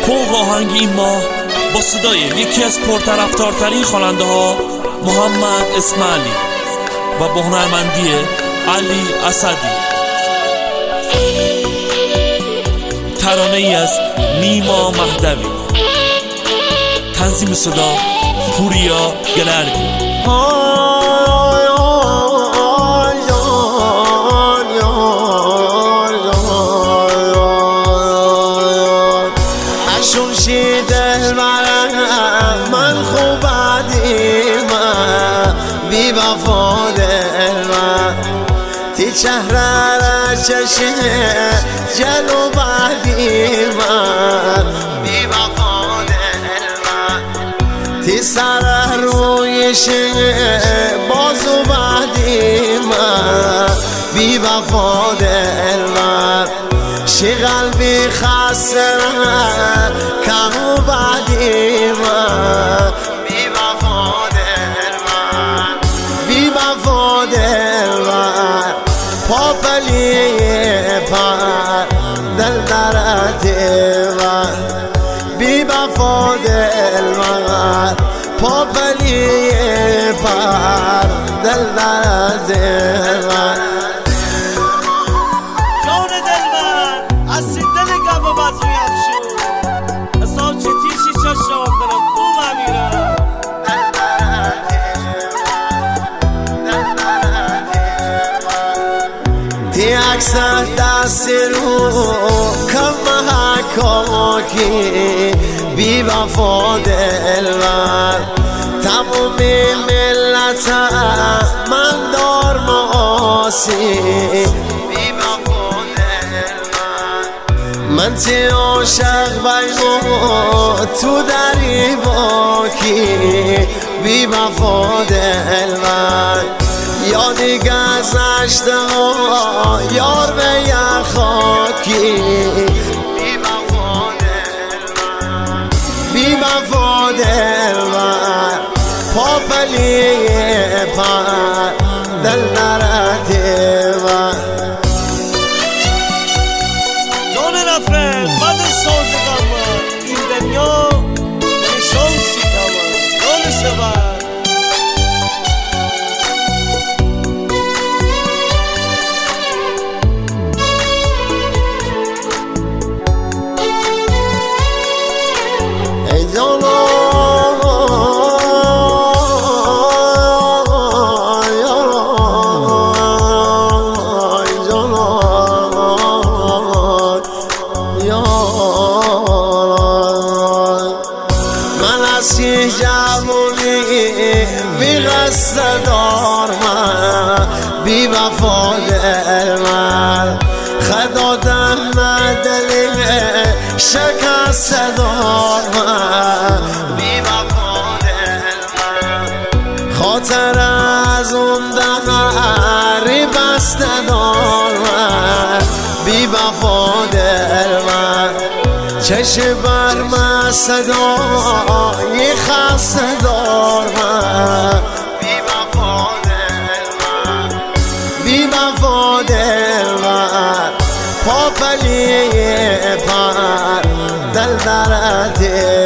فوق آهنگ این ماه با صدای یکی از پرطرفدارترین خواننده ها محمد اسماعیلی و با هنرمندی علی اسدی، ترانه ای از نیما مهدوی، تنظیم صدا پوریا گلردی. من خوب دیمم بی وفا دلم تی چهره را چشه جلو بعدیمم بی وفا دلم تی سر رویش بازو بعدیمم بی وفا دلم شی قلبی خسرم کمو بعدی من بی وفا دلم بی وفا دلم پاپلی پر دل درتی من بی وفا دلم پاپلی پر دل درتی من تی اکثر دستی رو کم حکاکی بی وفا دلم تمومی ملت من دار معاسی بی وفا دلم من تی عاشق بیمو تو دری باکی بی وفا دلم یادی گذشته ها یار به یه خاکی بی وفا دلم بی وفا دلم پاپلی پر دل نرتی من جان رفت بعد سازگان من این دنیا شانسی کمان جان سبر من از جوونی بی قصد دارم بی وفا دلم خدا دم دلی شکست دارم بی وفا دلم خاطر از اون دهری بسته دارم بی وفا دلم چشم بر من صدای خسته دارم بی وفا دلم بی وفا دلم پاپلی پر دل درتی